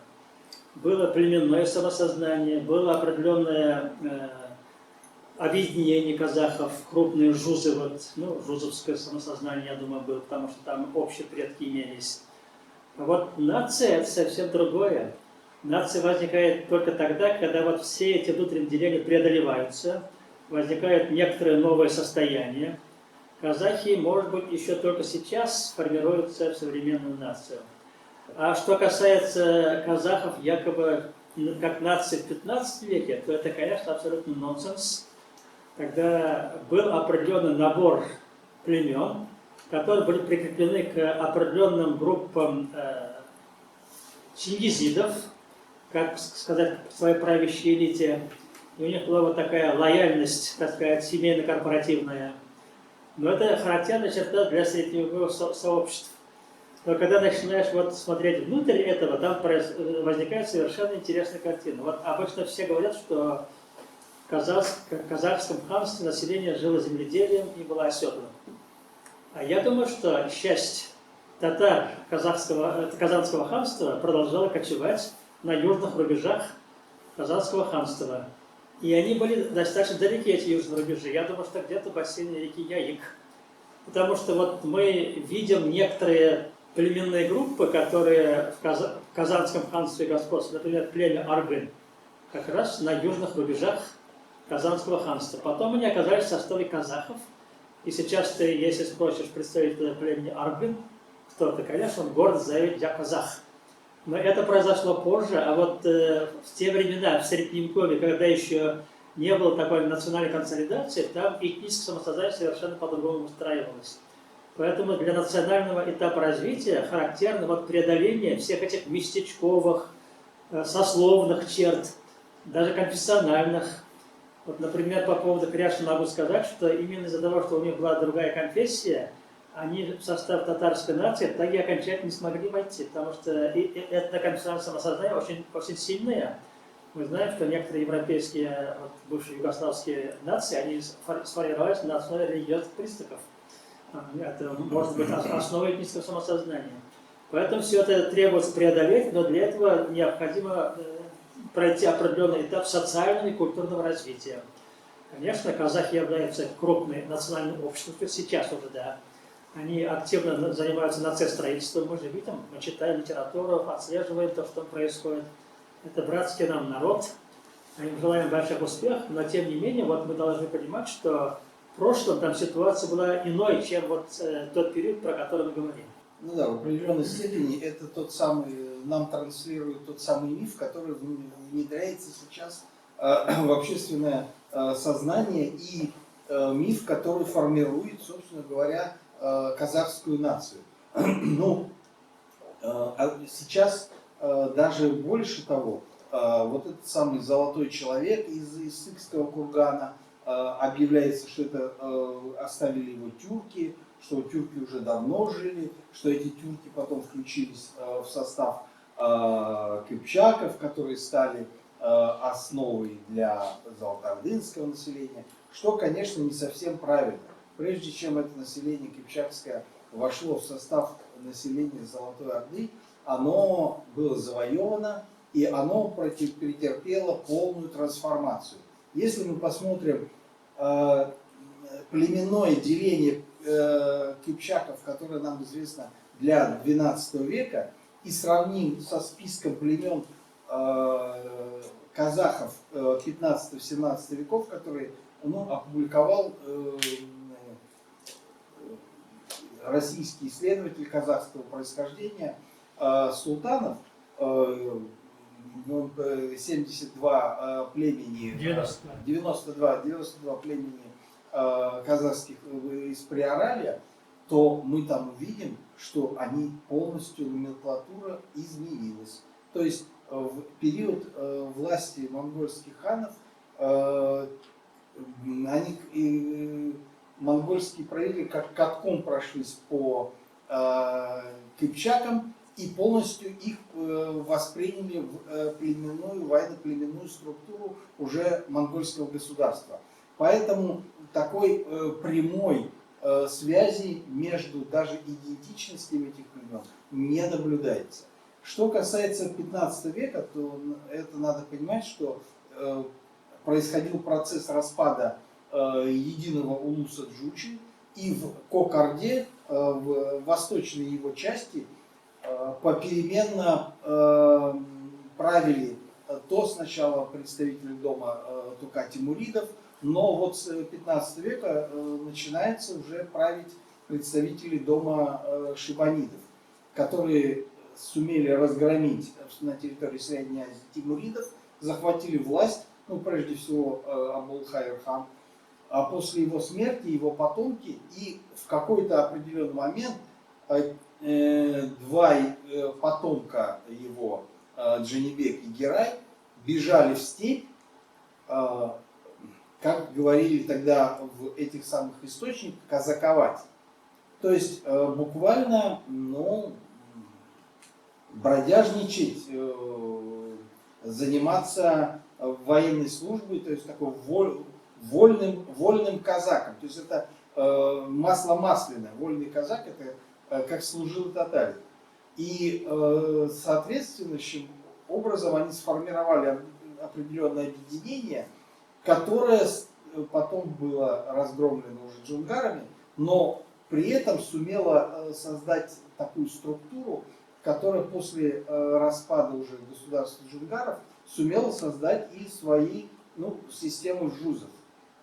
Было племенное самосознание, было определенное объединение казахов, крупные жузы, жузовское самосознание, я думаю, было, потому что там общие предки имелись. А вот нация – это совсем другое. Нация возникает только тогда, когда вот все эти внутренние деления преодолеваются, возникает некоторое новое состояние. Казахи, может быть, еще только сейчас формируются в современную нацию. А что касается казахов, якобы как нации в 15 веке, то это, конечно, абсолютно нонсенс. Тогда был определенный набор племен, которые были прикреплены к определенным группам чингизидов, как сказать, к своей правящей элите. И у них была вот такая лояльность, так сказать, семейно-корпоративная. Но это характерная черта для средневековых сообществ. Но когда начинаешь смотреть внутрь этого, там возникает совершенно интересная картина. Вот обычно все говорят, что в казахском ханстве население жило земледелием и было оседлым. А я думаю, что часть татар казанского ханства продолжала кочевать на южных рубежах Казанского ханства. И они были достаточно далеки, эти южные рубежи. Я думаю, что где-то в бассейне реки Яик. Потому что вот мы видим некоторые племенные группы, которые в Казанском ханстве господствуют, например, племя Аргын, как раз на южных рубежах Казанского ханства. Потом они оказались в составе казахов. И сейчас ты, если спросишь представителя племени Аргын, кто это, конечно, он гордо заявит «я казах». Но это произошло позже, а вот в те времена, в Средневековье, когда еще не было такой национальной консолидации, там этническое самосознание совершенно по-другому устраивалось. Поэтому для национального этапа развития характерно вот преодоление всех этих местечковых, сословных черт, даже конфессиональных. Вот, например, по поводу Кряшина могу сказать, что именно из-за того, что у них была другая конфессия, они в состав татарской нации так и окончательно не смогли войти, потому что это конфессиональное самосознание очень, очень сильное. Мы знаем, что некоторые европейские, вот, бывшие югославские нации, они сформировались на основе религиозных признаков. Это может быть основой этнического самосознания. Поэтому все это требуется преодолеть, но для этого необходимо пройти определенный этап социального и культурного развития. Конечно, казахи являются крупной национальным обществом, сейчас уже, да. Они активно занимаются нацистстроительством, мы же видим, мы читаем литературу, отслеживаем то, что происходит. Это братский нам народ, мы им желаем больших успехов, но тем не менее, вот мы должны понимать, что в прошлом там ситуация была иной, чем вот тот период, про который мы говорим. Ну да, в определенной степени это тот самый, нам транслирует тот самый миф, который внедряется сейчас в общественное сознание, и миф, который формирует, собственно говоря, казахскую нацию. Ну, сейчас даже больше того, вот этот самый золотой человек из Issыкского кургана, объявляется, что это оставили его тюрки, что тюрки уже давно жили, что эти тюрки потом включились в состав кыпчаков, которые стали основой для золотоордынского населения, что, конечно, не совсем правильно. Прежде чем это население кыпчакское вошло в состав населения Золотой Орды, оно было завоевано, и оно претерпело полную трансформацию. Если мы посмотрим племенное деление кыпчаков, которое нам известно для XII века, и сравним со списком племен казахов 15-17 веков, которые опубликовал российский исследователь казахского происхождения Султанов, 72 племени, 92 племени казахских из Приоралья, то мы там увидим, что они полностью, номенклатура изменилась. То есть в период власти монгольских ханов монгольские правители как катком прошлись по кыпчакам и полностью их восприняли в племенную, военно-племенную структуру уже монгольского государства. Поэтому такой прямой связи между даже идентичностями этих племен не наблюдается. Что касается 15 века, то это надо понимать, что происходил процесс распада единого улуса Джучи, и в Кокорде, в восточной его части, попеременно правили то сначала представители дома Тука-Тимуридов, но вот с 15 века начинается уже править представители дома Шибанидов, которые сумели разгромить на территории Средней Азии Тимуридов, захватили власть, ну, прежде всего Абул-Хайр-хан, а после его смерти его потомки, и в какой-то определенный момент два потомка его, Джанибек и Герай, бежали в степь, как говорили тогда в этих самых источниках, казаковать. То есть буквально, бродяжничать, заниматься военной службой, то есть такой вольным казаком. То есть это масло масляное. Вольный казак — это как служил татарин. И соответствующим образом они сформировали определенное объединение, которое потом было разгромлено уже джунгарами, но при этом сумела создать такую структуру, которая после распада уже государства джунгаров сумела создать и свои системы джузов.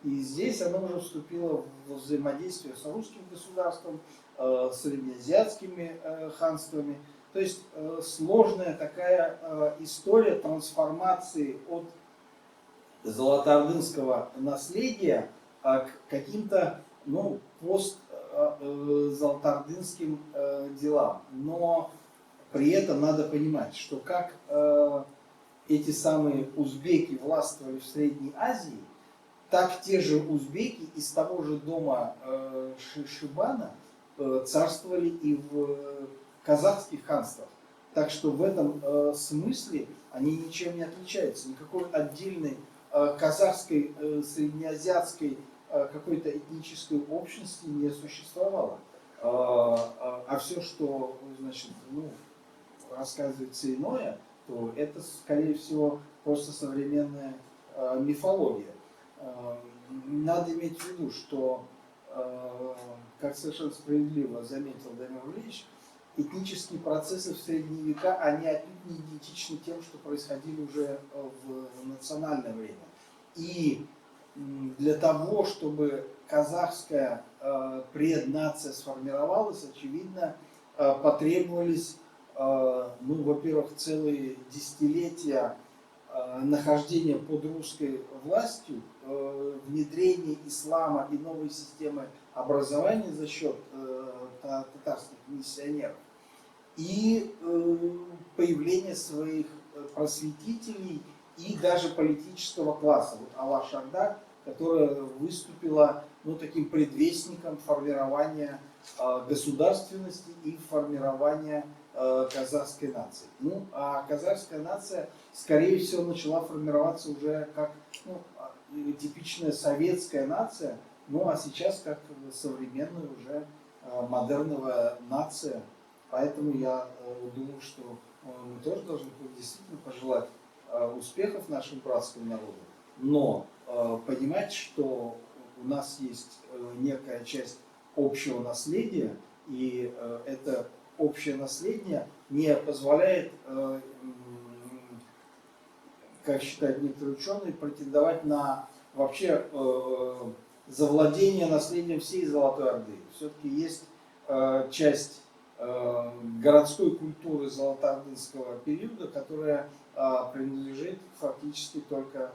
И здесь она уже вступила в взаимодействие с русским государством, с среднеазиатскими ханствами. То есть сложная такая история трансформации от золотоордынского наследия к каким-то постзолотоордынским делам. Но при этом надо понимать, что как эти самые узбеки властвовали в Средней Азии, так те же узбеки из того же дома Шибана царствовали и в казахских ханствах. Так что в этом смысле они ничем не отличаются. Никакой отдельной казахской, среднеазиатской какой-то этнической общности не существовало. А все, что рассказывается иное, то это, скорее всего, просто современная мифология. Надо иметь в виду, что, как совершенно справедливо заметил Дамир Ильич, этнические процессы в средние века, они отнюдь не идентичны тем, что происходили уже в национальное время. И для того, чтобы казахская преднация сформировалась, очевидно, потребовались, во-первых, целые десятилетия нахождения под русской властью, внедрение ислама и новой системы образования за счет татарских миссионеров и появление своих просветителей и даже политического класса. Вот Алла Шарда, которая выступила таким предвестником формирования государственности и формирования казахской нации. А казахская нация, скорее всего, начала формироваться уже как типичная советская нация, а сейчас как современная уже модерновая нация. Поэтому я думаю, что мы тоже должны действительно пожелать успехов нашему братскому народу, но понимать, что у нас есть некая часть общего наследия, и это общее наследие не позволяет, как считают некоторые ученые, претендовать на вообще завладение наследием всей Золотой Орды. Все-таки есть часть городской культуры золотоордынского периода, которая принадлежит фактически только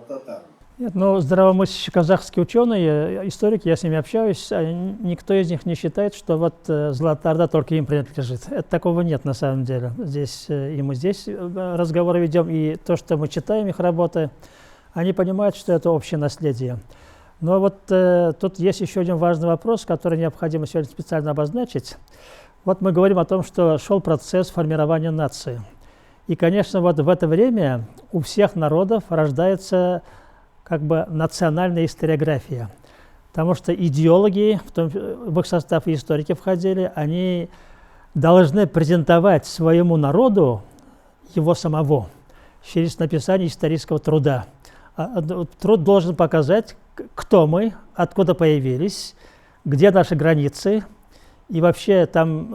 татарам. Нет, но здравомыслящие казахские ученые, историки, я с ними общаюсь, никто из них не считает, что вот Золотая Орда только им принадлежит. Такого нет на самом деле. Здесь и мы здесь разговоры ведем, и то, что мы читаем их работы, они понимают, что это общее наследие. Но вот тут есть еще один важный вопрос, который необходимо сегодня специально обозначить. Вот мы говорим о том, что шел процесс формирования нации. И, конечно, вот в это время у всех народов рождается как бы национальная историография. Потому что идеологи, в их состав и историки входили, они должны презентовать своему народу его самого через написание исторического труда. Труд должен показать, кто мы, откуда появились, где наши границы. И вообще там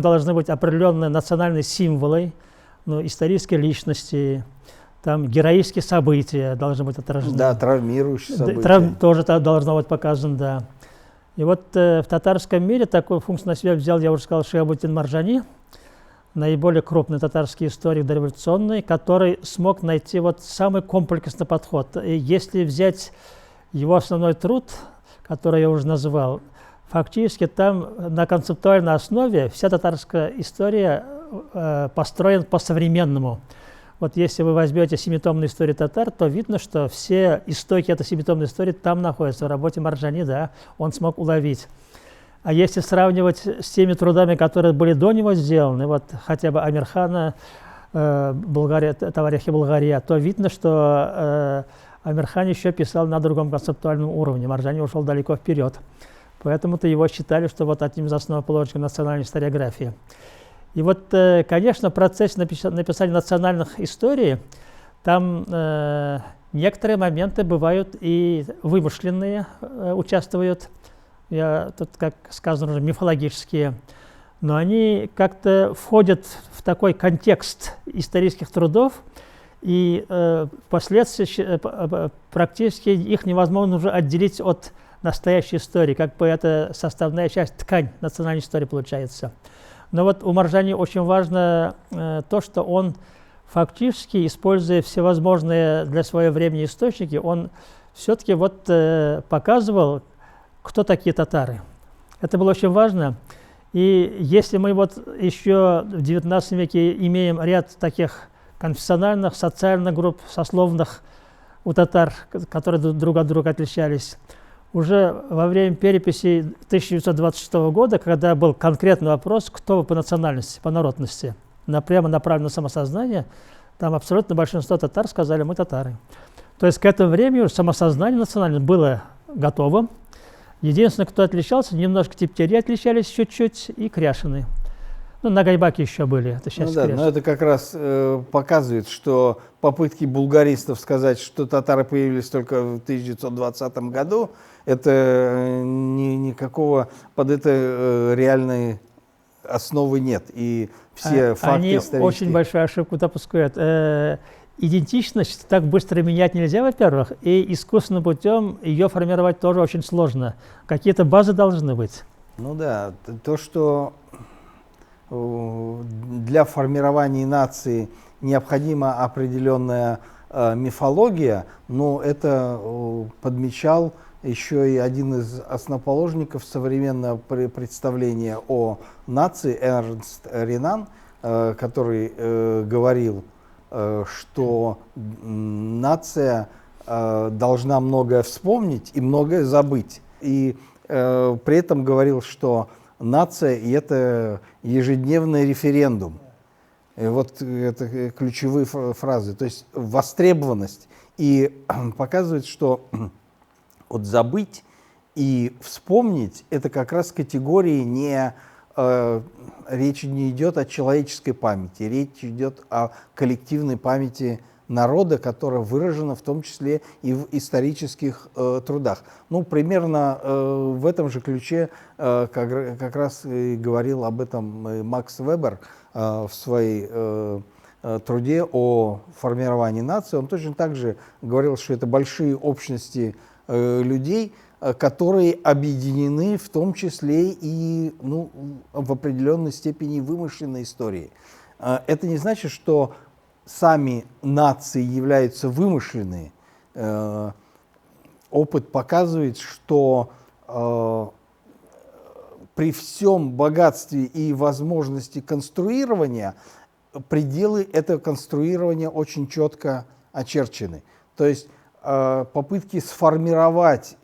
должны быть определенные национальные символы, исторические личности, там героические события должны быть отражены. Да, травмирующие события. Тоже должно быть показано, да. И вот в татарском мире такую функцию на себя взял, я уже сказал, Шиабуддин Маржани, наиболее крупный татарский историк дореволюционный, который смог найти вот самый комплексный подход. И если взять его основной труд, который я уже назвал, фактически там на концептуальной основе вся татарская история построена по-современному. Вот если вы возьмете семитомную историю татар, то видно, что все истоки этой семитомной истории там находятся, в работе Маржани, да, он смог уловить. А если сравнивать с теми трудами, которые были до него сделаны, вот хотя бы Амирхана, Таварихи Болгария, то видно, что Амирхан еще писал на другом концептуальном уровне, Маржани ушел далеко вперед. Поэтому-то его считали, что вот одним из основоположников национальной историографии. И вот, конечно, процесс написания национальных историй, там некоторые моменты бывают и вымышленные, участвуют, тут, как сказано уже, мифологические, но они как-то входят в такой контекст исторических трудов, и впоследствии практически их невозможно уже отделить от настоящей истории, как бы это составная часть, ткань национальной истории получается. Но вот у Маржани очень важно то, что он фактически, используя всевозможные для своего времени источники, он все-таки вот показывал, кто такие татары. Это было очень важно. И если мы вот еще в XIX веке имеем ряд таких конфессиональных, социальных групп, сословных у татар, которые друг от друга отличались, уже во время переписи 1926 года, когда был конкретный вопрос, кто вы по национальности, по народности, прямо направлено на самосознание, там абсолютно большинство татар сказали, мы татары. То есть к этому времени уже самосознание национальное было готово. Единственное, кто отличался, немножко тептери отличались чуть-чуть и кряшины. Ну, нагайбаки еще были. Это сейчас да, но это как раз показывает, что попытки булгаристов сказать, что татары появились только в 1920 году, это никакого под это реальной основы нет. И все факты они исторические. Очень большую ошибку допускают. Идентичность так быстро менять нельзя, во-первых, и искусственным путем ее формировать тоже очень сложно. Какие-то базы должны быть. Ну да, то, что для формирования нации необходима определенная мифология, но это подмечал еще и один из основоположников современного представления о нации, Эрнст Ренан, который говорил, что нация должна многое вспомнить и многое забыть. И при этом говорил, что нация – и это ежедневный референдум. И вот это ключевые фразы. То есть востребованность. И показывает, что вот забыть и вспомнить – это как раз категории не… речь не идет о человеческой памяти, речь идет о коллективной памяти народа, которая выражена в том числе и в исторических трудах. Ну, примерно в этом же ключе как раз и говорил об этом Макс Вебер в своей труде о формировании нации. Он точно так же говорил, что это большие общности людей, которые объединены в том числе и в определенной степени вымышленной историей. Это не значит, что сами нации являются вымышленные. Опыт показывает, что при всем богатстве и возможности конструирования пределы этого конструирования очень четко очерчены. То есть попытки сформировать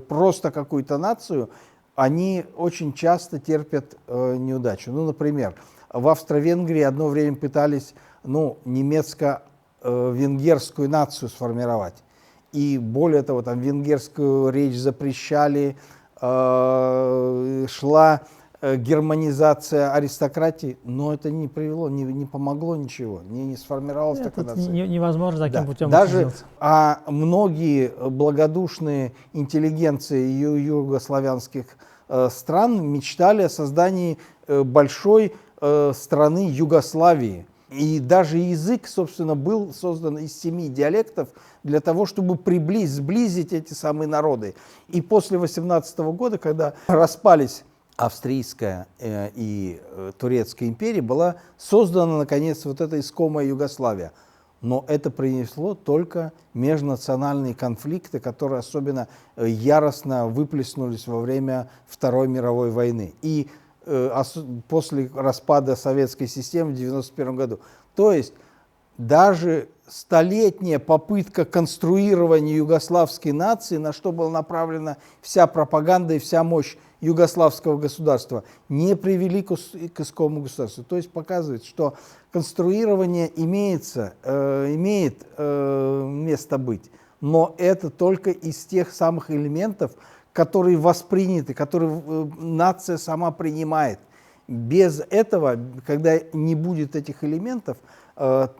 просто какую-то нацию, они очень часто терпят неудачу. Ну, например, в Австро-Венгрии одно время пытались немецко-венгерскую нацию сформировать. И более того, там венгерскую речь запрещали, шла германизация аристократии, но это не привело, не помогло ничего, не сформировалась такая нация. Невозможно таким путем даже сделать. Многие благодушные интеллигенции югославянских стран мечтали о создании большой страны Югославии. И даже язык, собственно, был создан из 7 диалектов для того, чтобы сблизить эти самые народы. И после 1818 года, когда распались Австрийская и Турецкая империи, была создана, наконец, вот эта искомая Югославия. Но это принесло только межнациональные конфликты, которые особенно яростно выплеснулись во время Второй мировой войны. И после распада советской системы в 1991 году. То есть даже столетняя попытка конструирования югославской нации, на что была направлена вся пропаганда и вся мощь югославского государства, не привели к искомому государству. То есть показывает, что конструирование имеет место быть, но это только из тех самых элементов, которые восприняты, которые нация сама принимает. без этого, когда не будет этих элементов,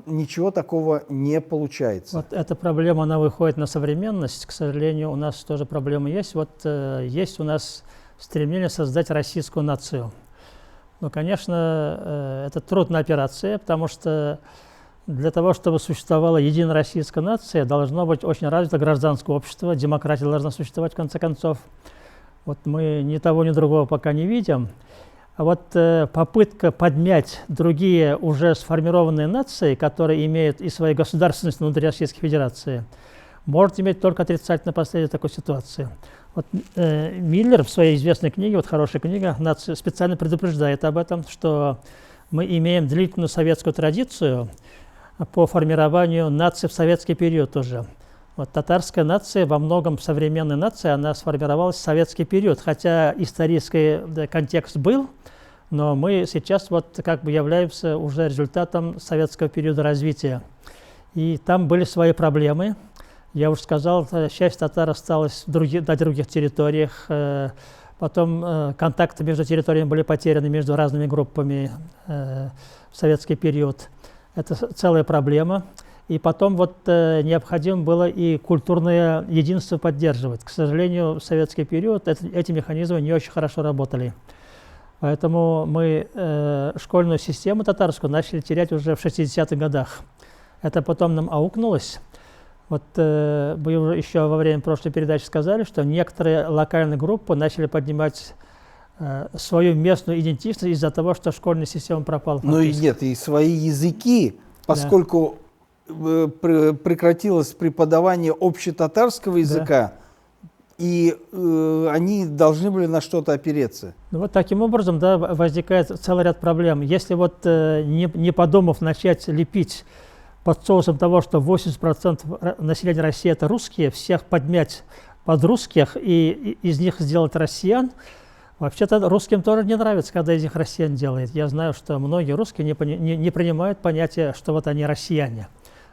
ничего такого не получается. Вот эта проблема, она выходит на современность. К сожалению, у нас тоже проблема есть. Вот есть у нас стремление создать российскую нацию. Но, конечно, это трудная операция, потому что для того, чтобы существовала единая российская нация, должно быть очень развито гражданское общество, демократия должна существовать в конце концов. Вот мы ни того, ни другого пока не видим. А вот попытка подмять другие уже сформированные нации, которые имеют и свою государственность внутри Российской Федерации, может иметь только отрицательное последствие такой ситуации. Вот, Миллер в своей известной книге, вот хорошая книга, «Нация», специально предупреждает об этом, что мы имеем длительную советскую традицию по формированию нации в советский период уже. Вот татарская нация, во многом современная нация, она сформировалась в советский период, хотя исторический контекст был, но мы сейчас вот как бы являемся уже результатом советского периода развития. И там были свои проблемы. Я уже сказал, часть татар осталась на других территориях. Потом контакты между территориями были потеряны между разными группами в советский период. Это целая проблема. И потом вот необходимо было и культурное единство поддерживать. К сожалению, в советский период эти механизмы не очень хорошо работали. Поэтому мы школьную систему татарскую начали терять уже в 60-х годах. Это потом нам аукнулось. Вот вы уже еще во время прошлой передачи сказали, что некоторые локальные группы начали поднимать свою местную идентичность из-за того, что школьная система пропала. Ну и нет, и свои языки, поскольку прекратилось преподавание общетатарского языка, и они должны были на что-то опереться. Ну, вот таким образом, да, возникает целый ряд проблем. Если вот не подумав начать лепить под соусом того, что 80% населения России это русские, всех подмять под русских и из них сделать россиян, вообще-то русским тоже не нравится, когда из них россиян делает. Я знаю, что многие русские не принимают понятие, что вот они россияне.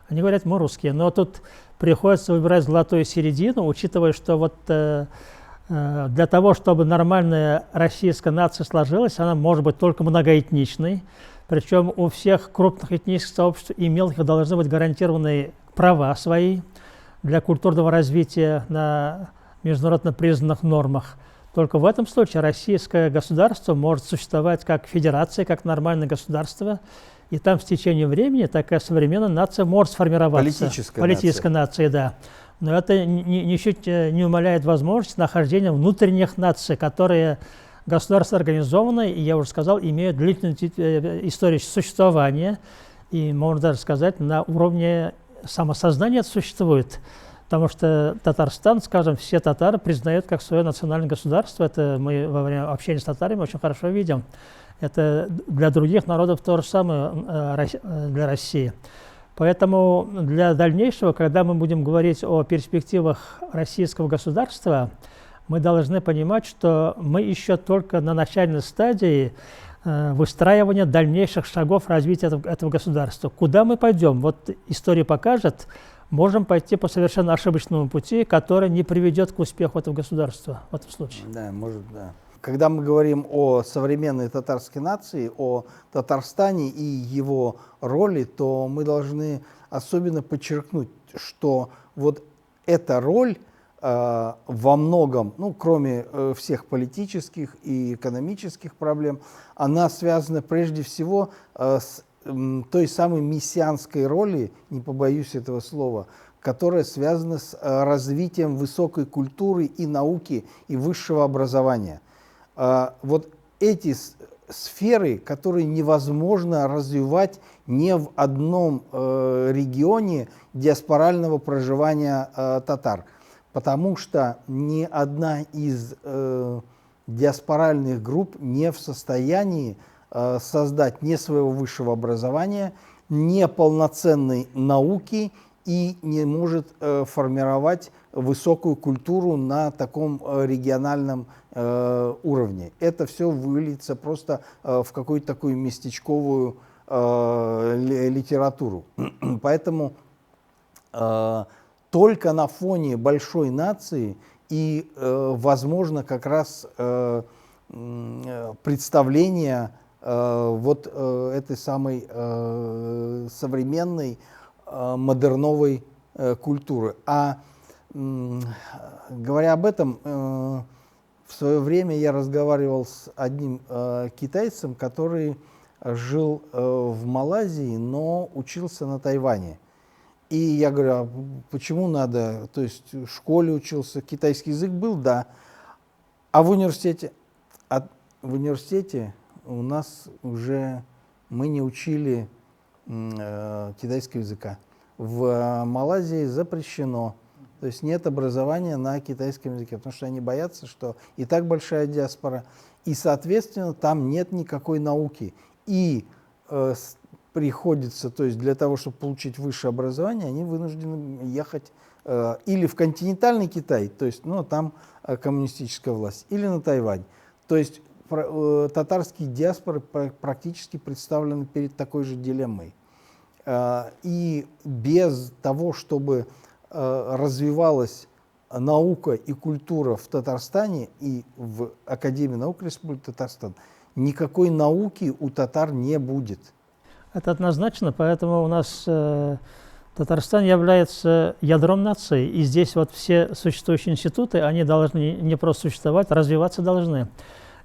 Они говорят, мы русские, но тут приходится выбирать золотую середину, учитывая, что вот для того, чтобы нормальная российская нация сложилась, она может быть только многоэтничной. Причем у всех крупных этнических сообществ и мелких должны быть гарантированы права свои для культурного развития на международно признанных нормах. Только в этом случае российское государство может существовать как федерация, как нормальное государство, и там в течение времени такая современная нация может сформироваться. Политическая нация, да. Но это ничуть не умаляет возможность нахождения внутренних наций, которые государство организованное, и я уже сказал, имеют длительную историю существования, и можно даже сказать, на уровне самосознания это существует. Потому что Татарстан, скажем, все татары признают как свое национальное государство. Это мы во время общения с татарами очень хорошо видим. Это для других народов то же самое для России. Поэтому для дальнейшего, когда мы будем говорить о перспективах российского государства, мы должны понимать, что мы еще только на начальной стадии выстраивания дальнейших шагов развития этого государства. Куда мы пойдем? Вот история покажет. Можем пойти по совершенно ошибочному пути, который не приведет к успеху этого государства в этом случае. Да, может, да. Когда мы говорим о современной татарской нации, о Татарстане и его роли, то мы должны особенно подчеркнуть, что вот эта роль во многом, ну, кроме всех политических и экономических проблем, она связана прежде всего с той самой мессианской роли, не побоюсь этого слова, которая связана с развитием высокой культуры и науки и высшего образования. Вот эти сферы, которые невозможно развивать не в одном регионе диаспорального проживания татар, потому что ни одна из диаспоральных групп не в состоянии создать ни своего высшего образования, ни полноценной науки и не может формировать высокую культуру на таком региональном уровне. Это все выльется просто в какую-то такую местечковую литературу. Поэтому только на фоне большой нации и, возможно, как раз представление вот этой самой современной модерновой культуры. Говоря об этом, в свое время я разговаривал с одним китайцем, который жил в Малайзии, но учился на Тайване. И я говорю, а почему надо, то есть в школе учился, китайский язык был, да, а в университете? В университете у нас уже мы не учили китайского языка. В Малайзии запрещено, то есть нет образования на китайском языке, потому что они боятся, что и так большая диаспора, и, соответственно, там нет никакой науки. И приходится, то есть для того, чтобы получить высшее образование, они вынуждены ехать или в континентальный Китай, то есть, ну, там коммунистическая власть, или на Тайвань. То есть татарские диаспоры практически представлены перед такой же дилеммой. И без того, чтобы развивалась наука и культура в Татарстане и в Академии наук Республики Татарстан, никакой науки у татар не будет. Это однозначно, поэтому у нас Татарстан является ядром нации, и здесь вот все существующие институты, они должны не просто существовать, развиваться должны.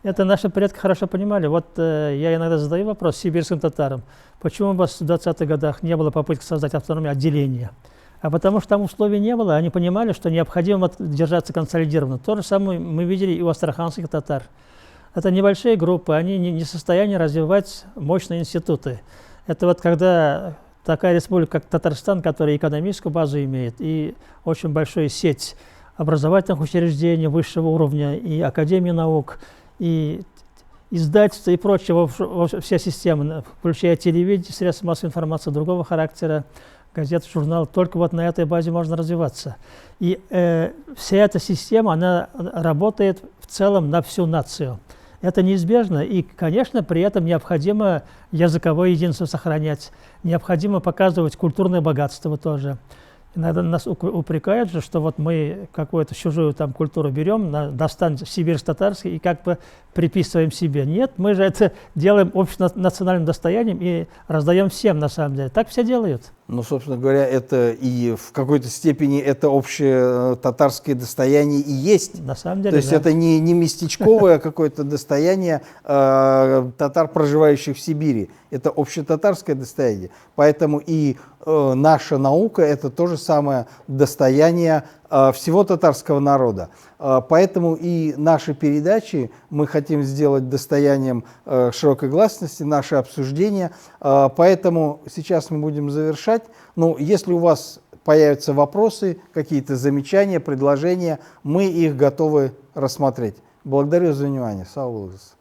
Это наши предки хорошо понимали. Вот я иногда задаю вопрос сибирским татарам, почему у вас в 20-х годах не было попытки создать автономное отделение? А потому что там условий не было, они понимали, что необходимо держаться консолидированно. То же самое мы видели и у астраханских татар. Это небольшие группы, они не в состоянии развивать мощные институты. Это вот когда такая республика, как Татарстан, которая экономическую базу имеет, и очень большую сеть образовательных учреждений высшего уровня, и Академии наук, и издательства и прочего, вся система, включая телевидение, средства массовой информации другого характера, газеты, журналы, только вот на этой базе можно развиваться. И вся эта система, она работает в целом на всю нацию. Это неизбежно, и, конечно, при этом необходимо языковое единство сохранять, необходимо показывать культурное богатство тоже. Иногда нас упрекают же, что вот мы какую-то чужую там культуру берем, достанем сибирско-татарский и как бы приписываем себе. Нет, мы же это делаем общенациональным достоянием и раздаем всем на самом деле. Так все делают. Ну, собственно говоря, это и в какой-то степени это общее татарское достояние и есть. На самом деле, то есть да. это не местечковое какое-то достояние татар, проживающих в Сибири. Это общетатарское достояние. Поэтому и наша наука – это то же самое достояние всего татарского народа. Поэтому и наши передачи мы хотим сделать достоянием широкой гласности, наши обсуждения. Поэтому сейчас мы будем завершать. Ну, если у вас появятся вопросы, какие-то замечания, предложения, мы их готовы рассмотреть. Благодарю за внимание. Сау болыңыз.